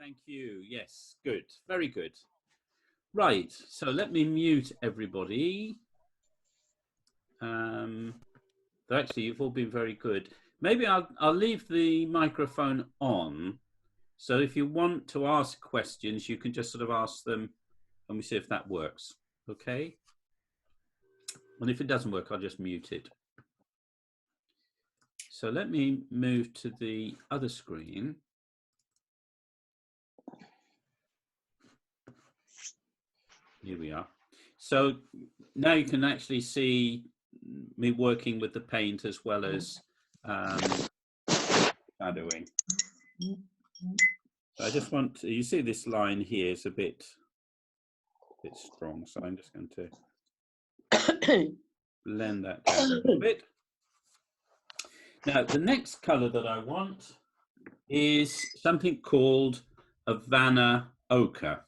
Thank you. Yes, good. Very good. Right, so let me mute everybody. Actually, you've all been very good. Maybe I'll leave the microphone on. So if you want to ask questions, you can just sort of ask them and we see if that works. Okay? And if it doesn't work, I'll just mute it. So let me move to the other screen. Here we are. So now you can actually see me working with the paint as well as shadowing. So I just want to, you see this line here is a bit strong, so I'm just going to blend that down a little bit. Now the next color that I want is something called Havana ochre.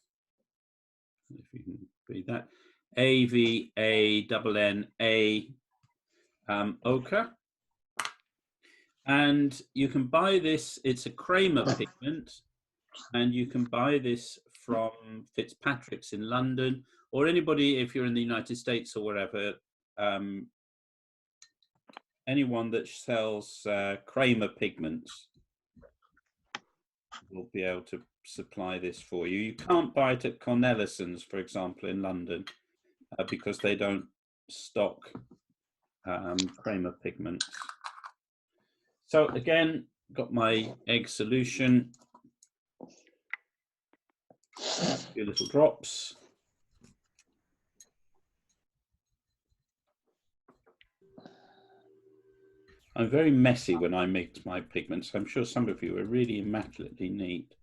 If you can read that, A-V-A-N-N-A ochre. And you can buy this, it's a Kramer pigment, and you can buy this from Fitzpatrick's in London, or anybody, if you're in the United States or wherever, anyone that sells Kramer pigments will be able to supply this for you. You can't buy it at Cornelison's, for example, in London, because they don't stock Kramer pigments. So again, got my egg solution, a few little drops. I'm very messy when I mix my pigments. I'm sure some of you are really immaculately neat.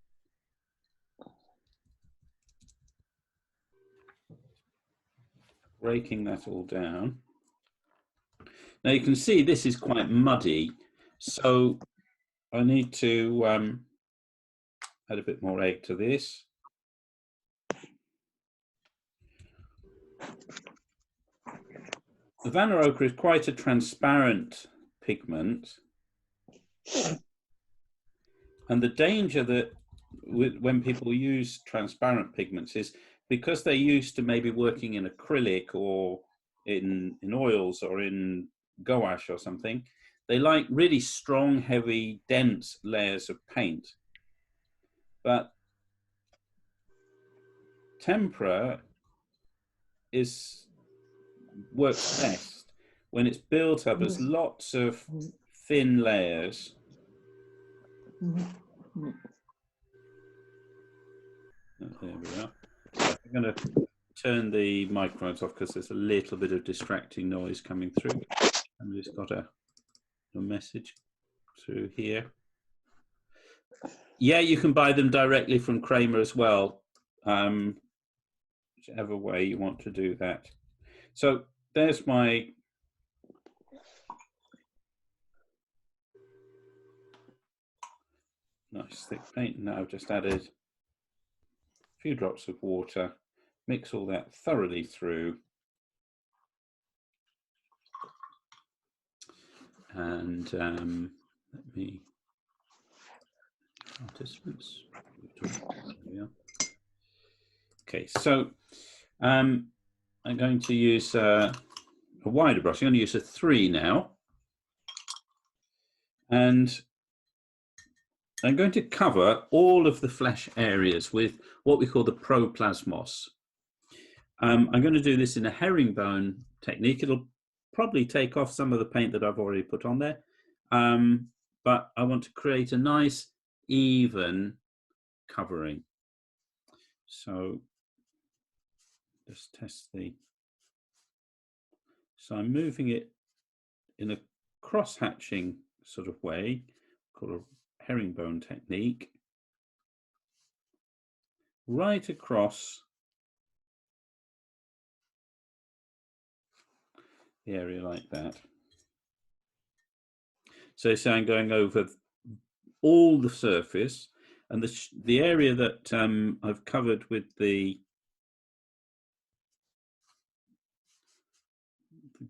Breaking that all down. Now you can see this is quite muddy, so I need to add a bit more egg to this. Havana ochre is quite a transparent pigment, and the danger that when people use transparent pigments is because they're used to maybe working in acrylic or in oils or in gouache or something, they like really strong, heavy, dense layers of paint. But tempera works best when it's built up as lots of thin layers. There we are. I'm going to turn the microphones off because there's a little bit of distracting noise coming through. And just got a message through here. Yeah, you can buy them directly from Kramer as well, whichever way you want to do that. So there's my nice thick paint. Now I've just added a few drops of water, mix all that thoroughly through. And let me, participants. Okay, so I'm going to use a wider brush. I'm going to use a 3 now. And I'm going to cover all of the flesh areas with what we call the proplasmos. I'm going to do this in a herringbone technique. It'll probably take off some of the paint that I've already put on there. But I want to create a nice, even covering. So just test the... So I'm moving it in a cross-hatching sort of way, called a herringbone technique, right across the area like that. So I'm going over all the surface, and the area that I've covered with the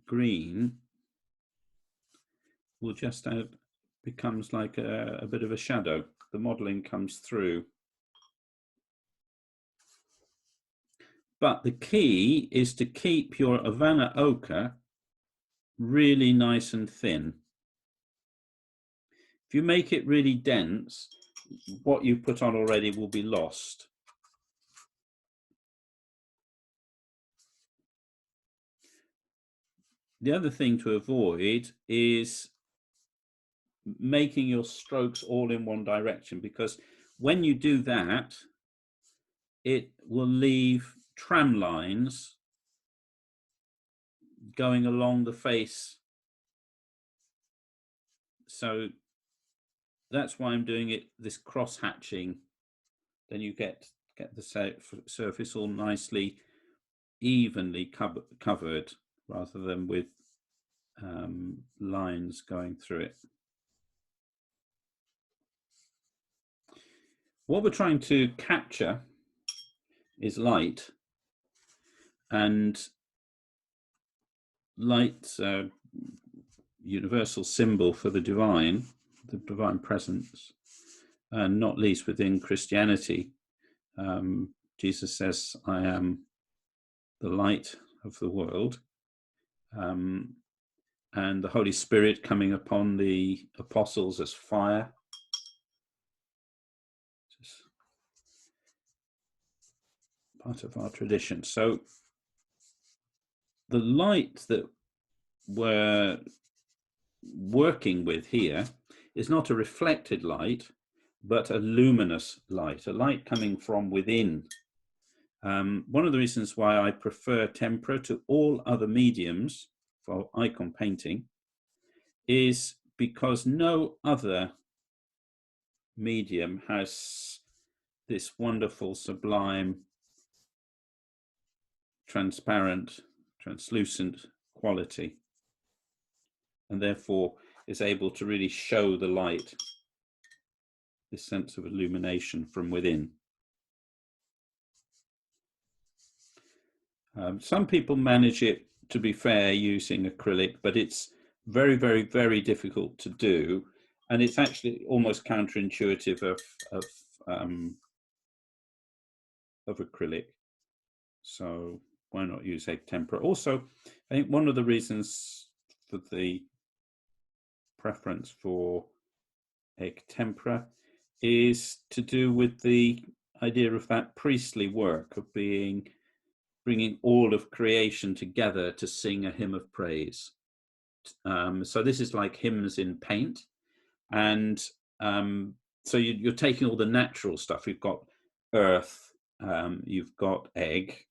green will just becomes like a bit of a shadow. The modeling comes through. But the key is to keep your Havana ochre really nice and thin. If you make it really dense, what you put on already will be lost. The other thing to avoid is making your strokes all in one direction, because when you do that, it will leave tram lines going along the face. So that's why I'm doing it, this cross hatching. Then you get the surface all nicely, evenly covered, rather than with lines going through it. What we're trying to capture is light, and light's a universal symbol for the divine presence, and not least within Christianity. Jesus says, "I am the light of the world," and the Holy Spirit coming upon the apostles as fire. Just part of our tradition. So the light that we're working with here is not a reflected light, but a luminous light, a light coming from within. One of the reasons why I prefer tempera to all other mediums for icon painting is because no other medium has this wonderful, sublime, transparent, translucent quality, and therefore is able to really show the light, this sense of illumination from within. Some people manage it, to be fair, using acrylic, but it's very, very, very difficult to do, and it's actually almost counterintuitive of acrylic. So why not use egg tempera? Also, I think one of the reasons for the preference for egg tempera is to do with the idea of that priestly work of bringing all of creation together to sing a hymn of praise. So this is like hymns in paint, and so you're taking all the natural stuff. You've got earth, you've got egg,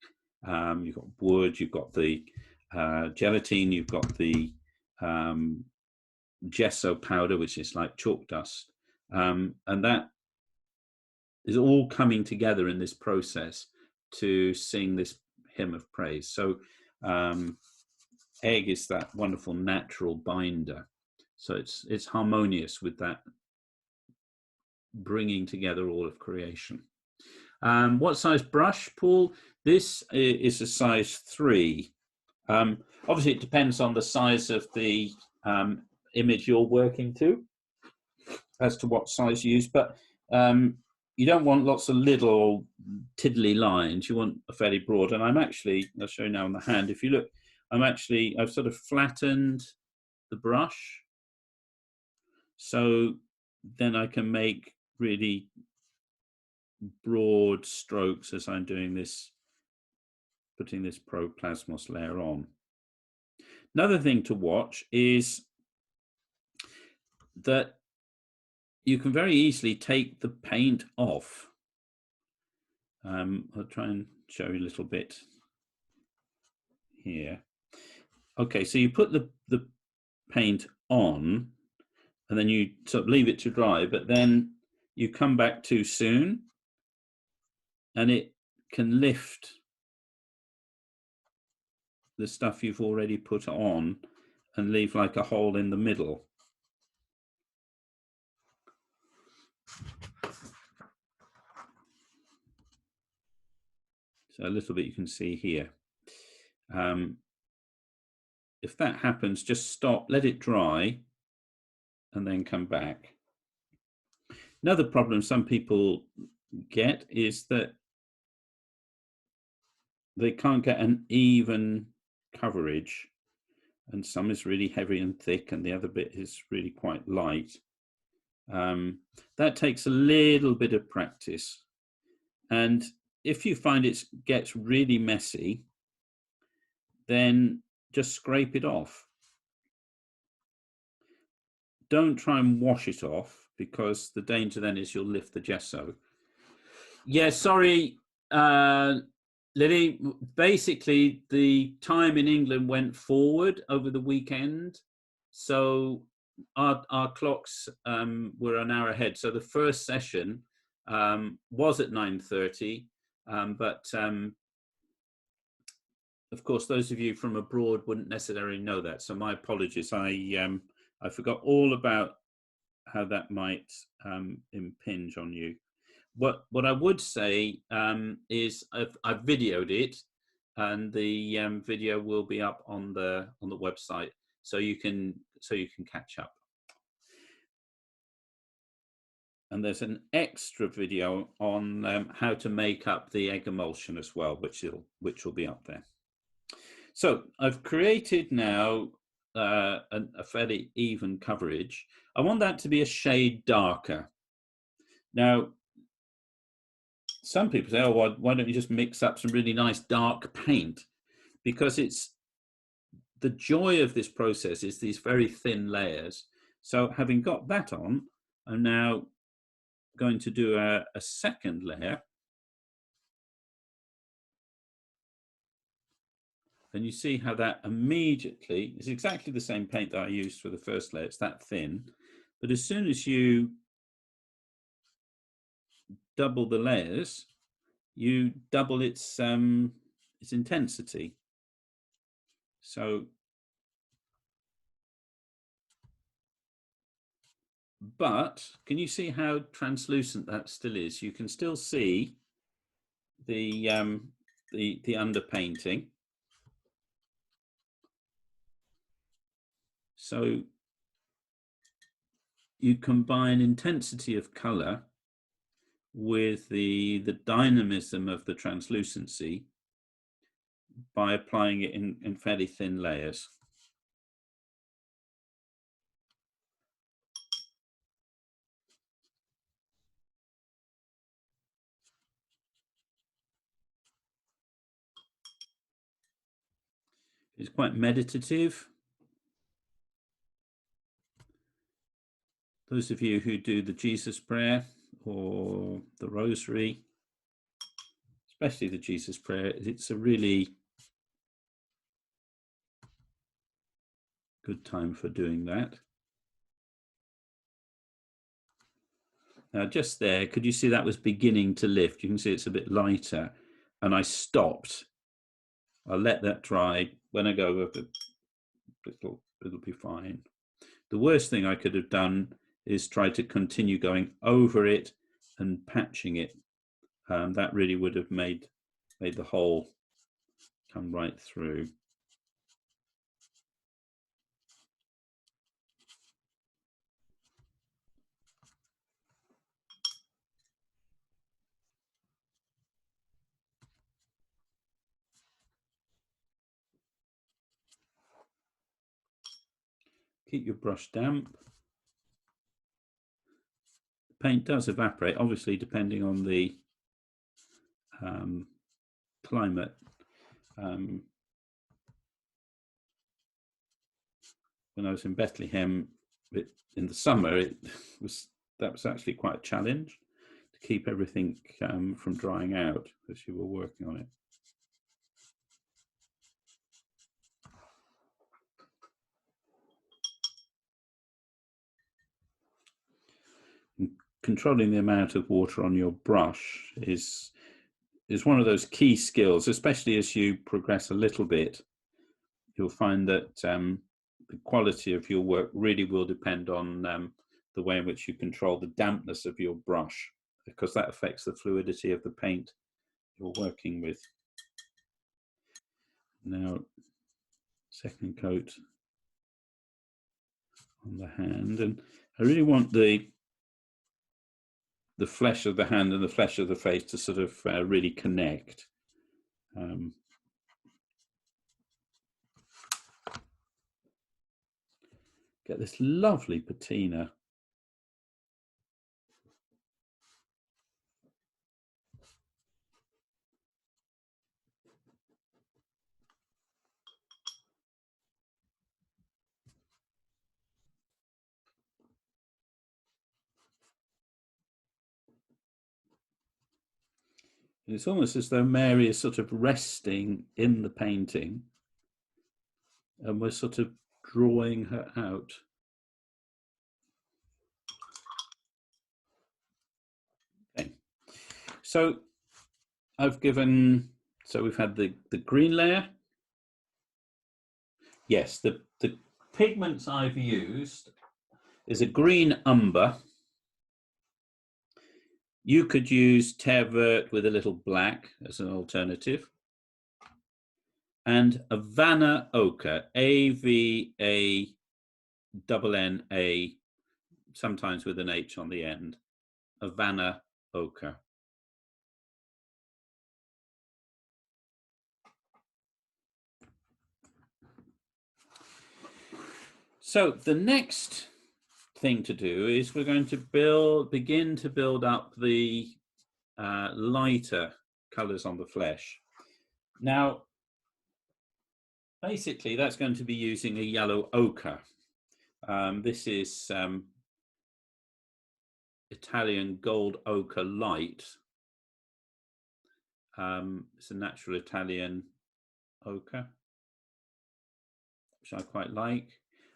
you've got wood, you've got the gelatine, you've got the gesso powder, which is like chalk dust, and that is all coming together in this process to sing this hymn of praise. So egg is that wonderful natural binder, so it's harmonious with that bringing together all of creation. What size brush, Paul? This is a size 3. Obviously it depends on the size of the image you're working to as to what size you use, but you don't want lots of little tiddly lines. You want a fairly broad, and I'll show you now on the hand. If you look, I've sort of flattened the brush, so then I can make really broad strokes as I'm doing this, putting this proplasmos layer on. Another thing to watch is that you can very easily take the paint off. I'll try and show you a little bit here. Okay, so you put the paint on and then you sort of leave it to dry, but then you come back too soon and it can lift the stuff you've already put on and leave like a hole in the middle. So a little bit you can see here. If that happens, just stop, let it dry, and then come back. Another problem some people get is that they can't get an even coverage, and some is really heavy and thick and the other bit is really quite light. That takes a little bit of practice, and if you find it gets really messy, then just scrape it off. Don't try and wash it off, because the danger then is you'll lift the gesso. Yeah, sorry, Lily. Basically, the time in England went forward over the weekend, so our clocks were an hour ahead. So the first session was at 9:30, but of course, those of you from abroad wouldn't necessarily know that. So my apologies. I forgot all about how that might impinge on you. What I would say is I've videoed it, and the video will be up on the website, so you can catch up. And there's an extra video on how to make up the egg emulsion as well, which will be up there. So I've created now a fairly even coverage. I want that to be a shade darker. Now, some people say, oh, why don't you just mix up some really nice dark paint? Because it's the joy of this process is these very thin layers. So having got that on, I'm now going to do a second layer. And you see how that immediately is exactly the same paint that I used for the first layer. It's that thin. But as soon as you double the layers, you double its intensity. So, but can you see how translucent that still is? You can still see the underpainting. So you combine intensity of color with the dynamism of the translucency by applying it in fairly thin layers. It's quite meditative. Those of you who do the Jesus prayer or the rosary, especially the Jesus prayer, it's a really good time for doing that. Now, just there, could you see that was beginning to lift? You can see it's a bit lighter, and I stopped. I'll let that dry. When I go over, it'll be fine. The worst thing I could have done is try to continue going over it and patching it. That really would have made the hole come right through. Keep your brush damp. Paint does evaporate, obviously, depending on the climate. When I was in Bethlehem in the summer, that was actually quite a challenge to keep everything from drying out as you were working on it. And controlling the amount of water on your brush is one of those key skills, especially as you progress a little bit. You'll find that the quality of your work really will depend on the way in which you control the dampness of your brush, because that affects the fluidity of the paint you're working with. Now, second coat on the hand, and I really want the flesh of the hand and the flesh of the face to sort of really connect. Get this lovely patina. It's almost as though Mary is sort of resting in the painting and we're sort of drawing her out. Okay, so I've given, so we've had the green layer. Yes, the pigments I've used is a green umber. You could use terre verte with a little black as an alternative. And Havana ochre, AVANNA, sometimes with an H on the end. Havana ochre. So the next thing to do is we're going to begin to build up the lighter colors on the flesh. Now, basically, that's going to be using a yellow ochre. This is Italian gold ochre light. It's a natural Italian ochre, which I quite like.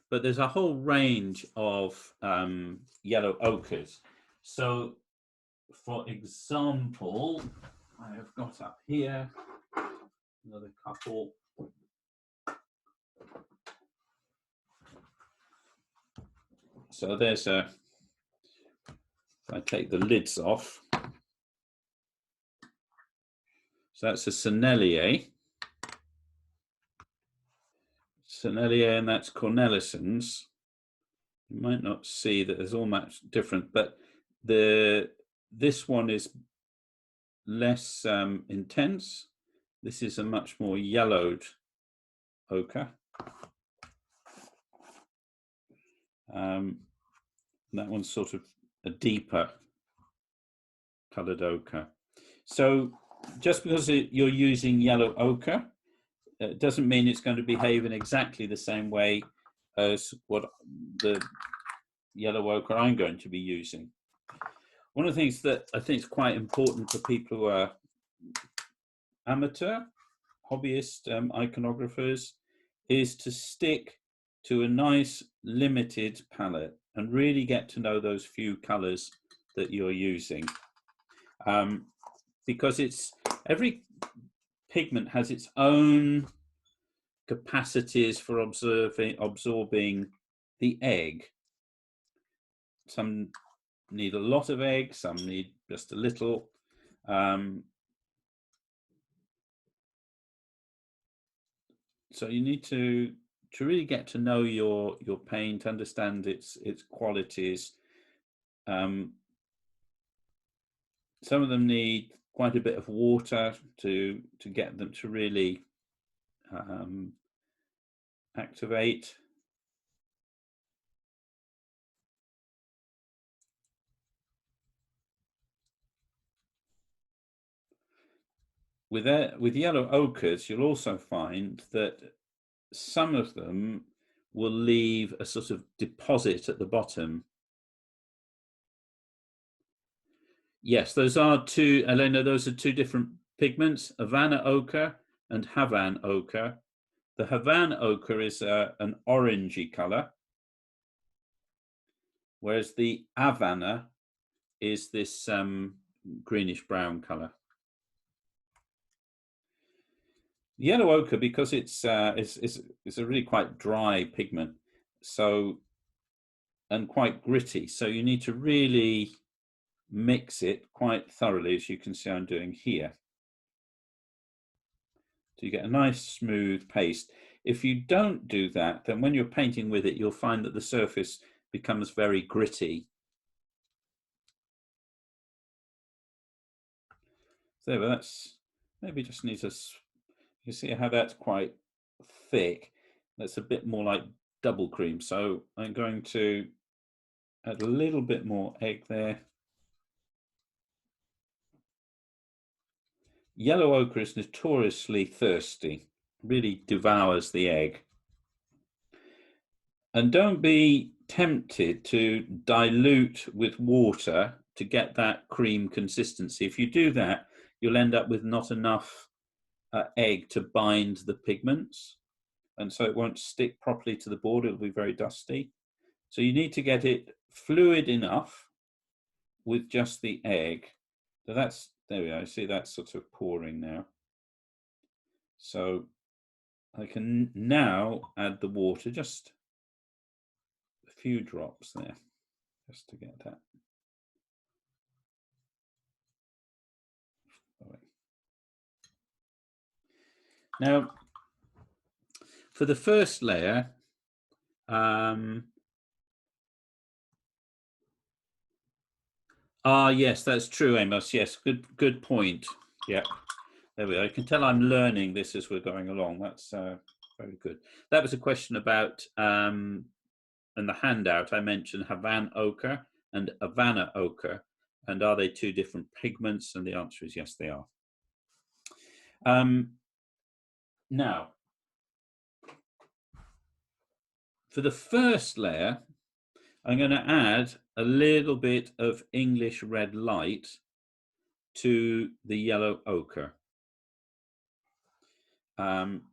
But there's a whole range of yellow ochres. So, for example, I have got up here another couple. So there's a, if I take the lids off, so that's a Sennelier. Sennelier, and that's Cornelison's. You might not see that there's all much different, but this one is less intense. This is a much more yellowed ochre. That one's sort of a deeper colored ochre. So just because you're using yellow ochre, it doesn't mean it's going to behave in exactly the same way as what the yellow ochre I'm going to be using. One of the things that I think is quite important for people who are amateur, hobbyist iconographers is to stick to a nice limited palette and really get to know those few colors that you're using. Because every pigment has its own capacities for absorbing the egg. Some need a lot of egg, some need just a little. So you need to really get to know your paint, understand its qualities. Some of them need quite a bit of water to get them to really activate. With yellow ochres, you'll also find that some of them will leave a sort of deposit at the bottom. Yes, those are two, Elena, those are two different pigments, Havana ochre and Havan ochre. The Havan ochre is an orangey color, whereas the Havana is this greenish brown color. Yellow ochre, because it's a really quite dry pigment, so, and quite gritty, so you need to really mix it quite thoroughly, as you can see I'm doing here. So you get a nice smooth paste. If you don't do that, then when you're painting with it, you'll find that the surface becomes very gritty. So but that's maybe just needs a, you see how that's quite thick. That's a bit more like double cream. So I'm going to add a little bit more egg there. Yellow ochre is notoriously thirsty, really devours the egg. And don't be tempted to dilute with water to get that cream consistency. If you do that, you'll end up with not enough egg to bind the pigments, and so it won't stick properly to the board. It'll be very dusty. So you need to get it fluid enough with just the egg. So that's, there we go, see that's sort of pouring now. So I can now add the water, just a few drops there, just to get that. Now, for the first layer, yes, that's true, Amos. Yes, good point. Yeah, there we go. I can tell I'm learning this as we're going along. That's very good. That was a question about, in the handout, I mentioned Havana ochre and Havana ochre. And are they two different pigments? And the answer is yes, they are. Now, for the first layer, I'm going to add a little bit of English red light to the yellow ochre. So I'm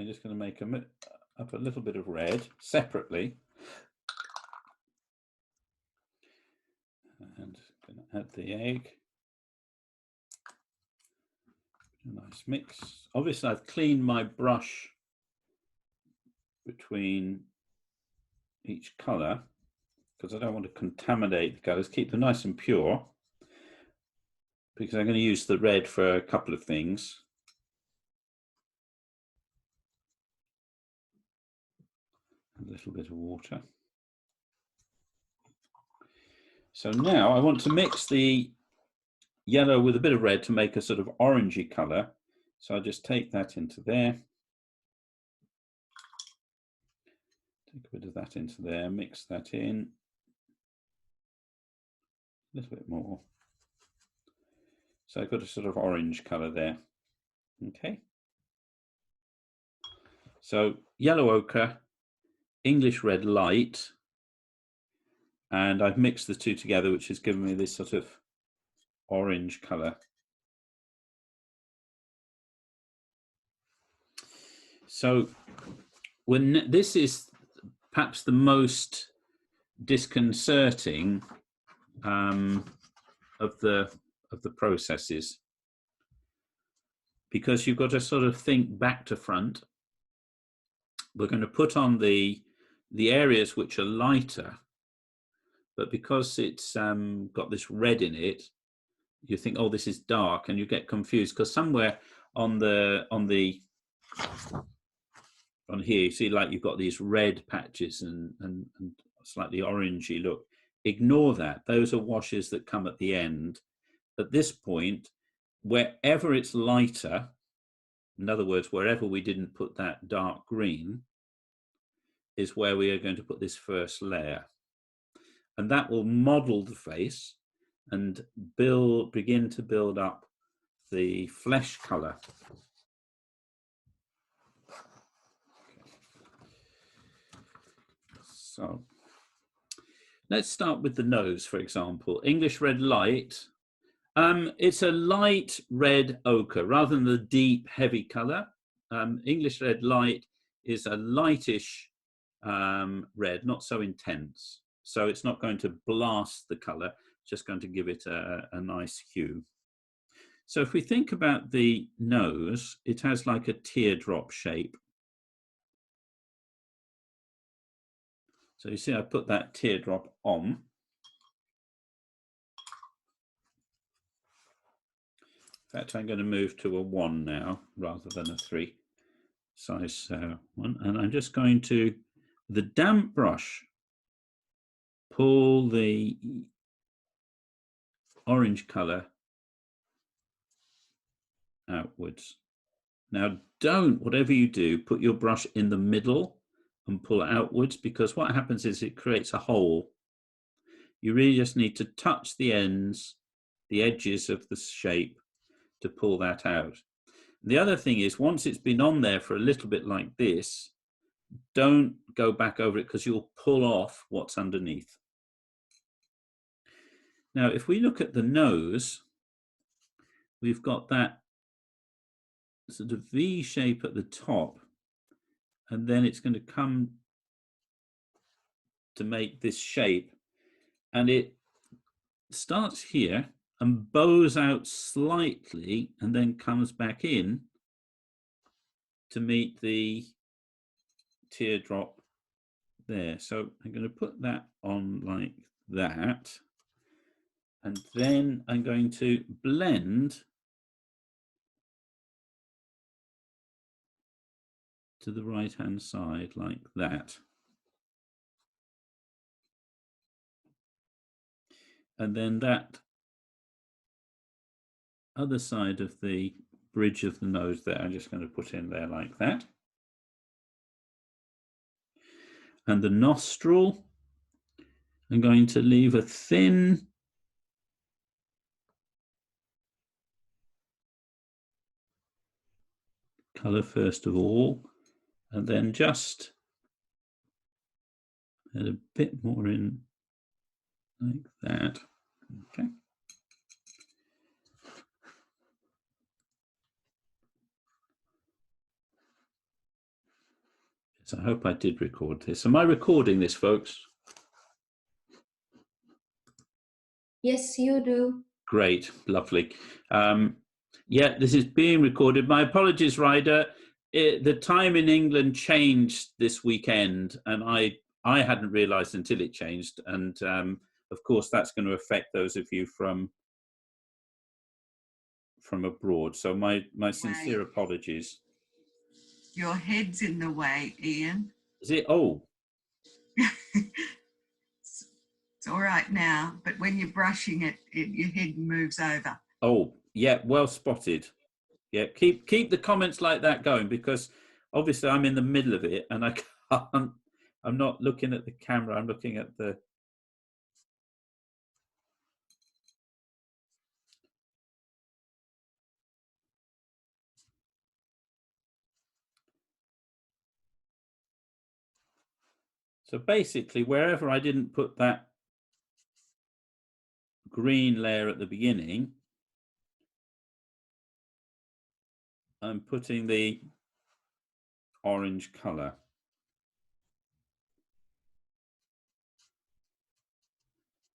just going to make up a little bit of red separately. And I'm going to add the egg. A nice mix. Obviously, I've cleaned my brush between each colour because I don't want to contaminate the colours. Keep them nice and pure, because I'm going to use the red for a couple of things. A little bit of water. So now I want to mix the yellow with a bit of red to make a sort of orangey colour. So I'll just take that into there. Take a bit of that into there, mix that in. A little bit more. So I've got a sort of orange colour there. Okay. So yellow ochre, English red light, and I've mixed the two together, which has given me this sort of orange colour. So when this is perhaps the most disconcerting of the processes, because you've got to sort of think back to front. We're going to put on the areas which are lighter, but because it's got this red in it, you think, oh, this is dark, and you get confused because somewhere on here, you see, like, you've got these red patches and slightly orangey look. Ignore that. Those are washes that come at the end. At this point, wherever it's lighter, in other words, wherever we didn't put that dark green, is where we are going to put this first layer. And that will model the face and begin to build up the flesh color. So let's start with the nose, for example. English red light. It's a light red ochre rather than the deep, heavy color. English red light is a lightish red, not so intense. So it's not going to blast the color, just going to give it a nice hue. So if we think about the nose, it has like a teardrop shape. So you see, I put that teardrop on. In fact, I'm going to move to a 1 now rather than a 3 size 1. And I'm just going to, with a damp brush, pull the orange color outwards. Now, don't, whatever you do, put your brush in the middle and pull it outwards, because what happens is it creates a hole. You really just need to touch the ends, the edges of the shape to pull that out. The other thing is, once it's been on there for a little bit like this, don't go back over it, because you'll pull off what's underneath. Now, if we look at the nose, we've got that sort of V shape at the top, and then it's going to come to make this shape, and it starts here and bows out slightly and then comes back in to meet the teardrop there. So I'm going to put that on like that, and then I'm going to blend to the right hand side like that. And then that other side of the bridge of the nose there, I'm just going to put in there like that. And the nostril, I'm going to leave a thin colour first of all, and then just add a bit more in like that. Okay. So I hope I did record this. Am I recording this, folks? Yes, you do. Great, lovely. Yeah, this is being recorded. My apologies, Ryder. The time in England changed this weekend, and I hadn't realised until it changed. And of course, that's going to affect those of you from abroad. So my sincere apologies. Your head's in the way, Ian. Is it? Oh. It's all right now, but when you're brushing it, your head moves over. Oh, yeah, well spotted. Yeah, keep the comments like that going, because obviously I'm in the middle of it and I can't, I'm not looking at the camera, I'm looking at the... So basically, wherever I didn't put that green layer at the beginning, I'm putting the orange color.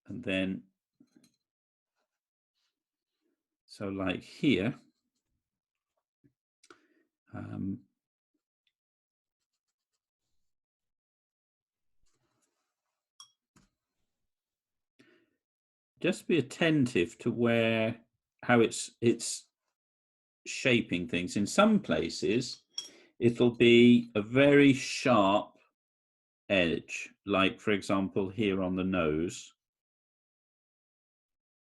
And then, so like here, just be attentive to how it's shaping things. In some places, it'll be a very sharp edge, like for example here on the nose.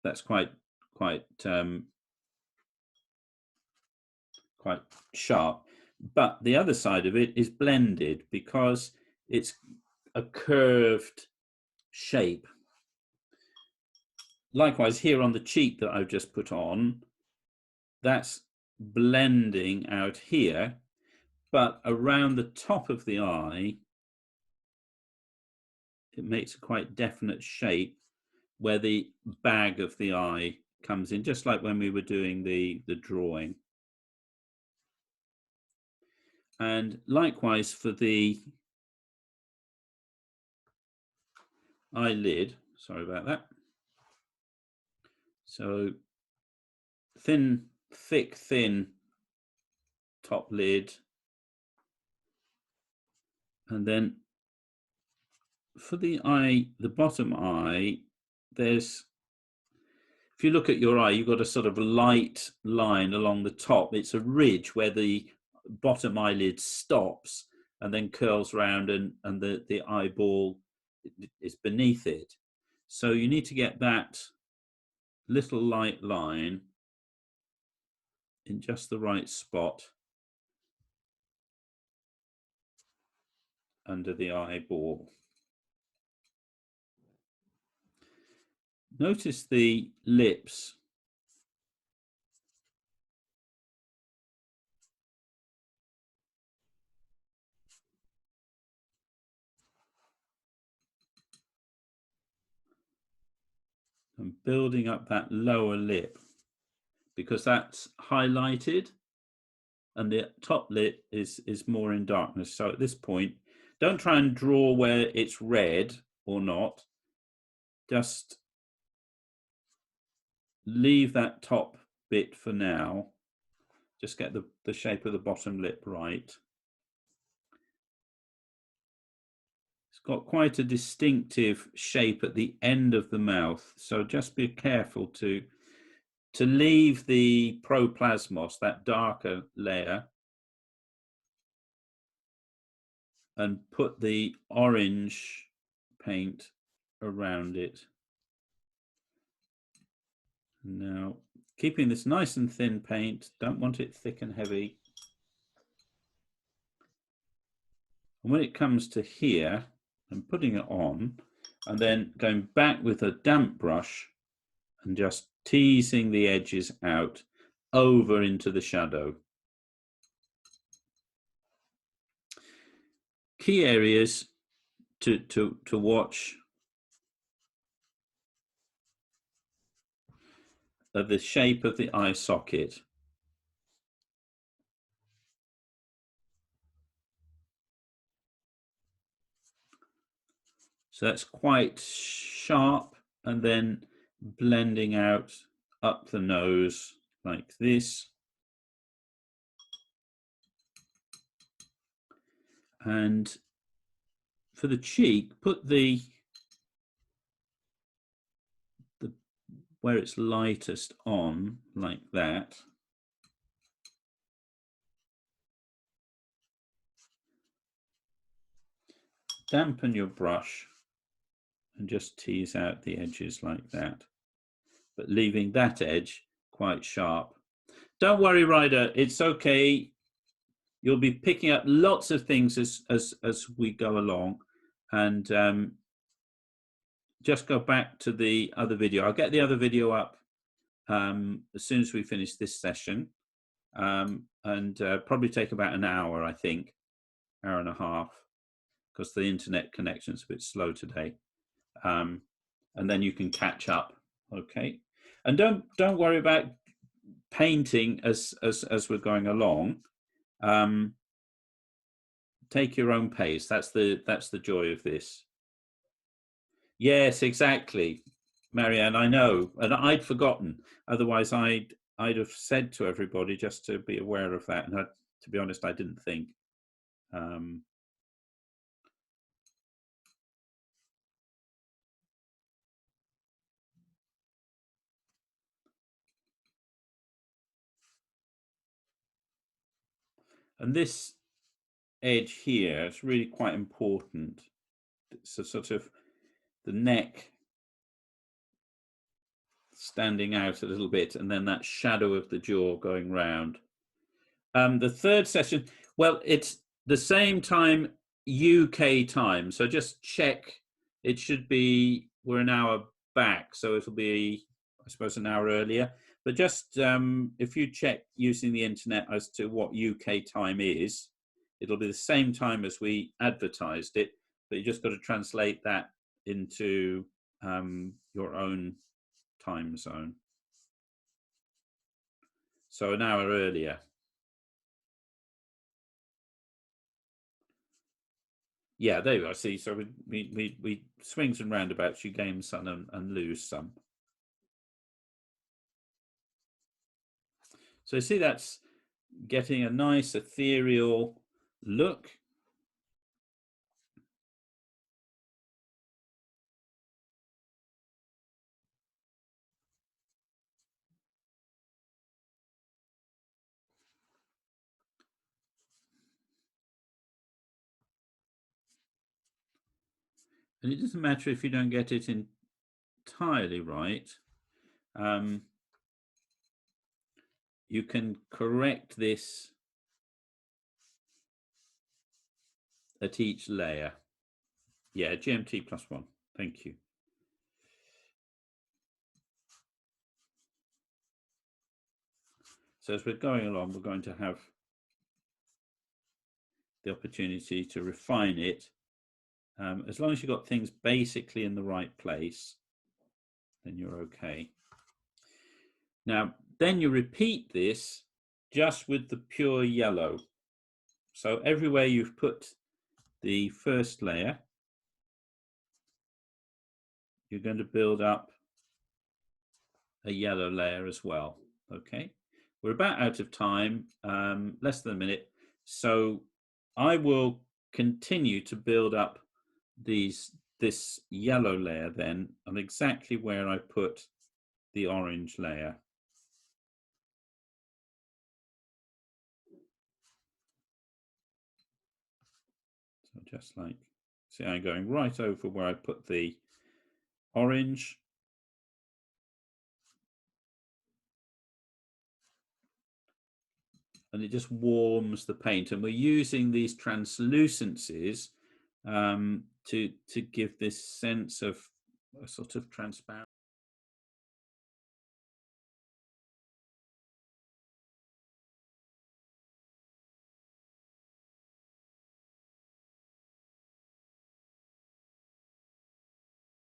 That's quite sharp, but the other side of it is blended because it's a curved shape. Likewise here on the cheek that I've just put on, that's blending out here, but around the top of the eye it makes a quite definite shape where the bag of the eye comes in, just like when we were doing the drawing. And likewise for the eyelid, sorry about that. So thick, thin top lid. And then for the eye, the bottom eye, there's, if you look at your eye, you've got a sort of light line along the top. It's a ridge where the bottom eyelid stops and then curls round, and the eyeball is beneath it. So you need to get that little light line in just the right spot under the eyeball. Notice the lips. And building up that lower lip, because that's highlighted and the top lip is more in darkness. So at this point, don't try and draw where it's red or not. Just leave that top bit for now. Just get the shape of the bottom lip right. It's got quite a distinctive shape at the end of the mouth, so just be careful to leave the proplasmos, that darker layer, and put the orange paint around it. Now, keeping this nice and thin paint, don't want it thick and heavy. And when it comes to here, I'm putting it on and then going back with a damp brush and just teasing the edges out over into the shadow. Key areas to watch are the shape of the eye socket. So that's quite sharp, and then blending out up the nose like this. And for the cheek, put the where it's lightest on like that. Dampen your brush and just tease out the edges like that, but leaving that edge quite sharp. Don't worry, Ryder, it's okay. You'll be picking up lots of things as we go along, and just go back to the other video. I'll get the other video up as soon as we finish this session, and probably take about an hour, I think, hour and a half, because the internet connection's a bit slow today. And then you can catch up, okay? And don't worry about painting as we're going along. Take your own pace. That's the joy of this. Yes, exactly, Marianne. I know, and I'd forgotten. Otherwise, I'd have said to everybody just to be aware of that. And to be honest, I didn't think. And this edge here is really quite important. So sort of the neck standing out a little bit, and then that shadow of the jaw going round. The third session, well, it's the same time UK time, so just check. It should be, we're an hour back, so it'll be, I suppose, an hour earlier. But just if you check using the internet as to what UK time is, it'll be the same time as we advertised it, but you just got to translate that into your own time zone. So an hour earlier. Yeah, there you go. See, so we swings and roundabouts, you gain some and lose some. So you see that's getting a nice ethereal look. And it doesn't matter if you don't get it entirely right. You can correct this at each layer. Yeah, GMT +1. Thank you. So as we're going along, we're going to have the opportunity to refine it. As long as you've got things basically in the right place, then you're okay. Now, then you repeat this just with the pure yellow. So everywhere you've put the first layer, you're going to build up a yellow layer as well. Okay, we're about out of time, less than a minute. So I will continue to build up this yellow layer then on exactly where I put the orange layer. So just like, see, I'm going right over where I put the orange. And it just warms the paint. And we're using these translucencies to give this sense of a sort of transparent.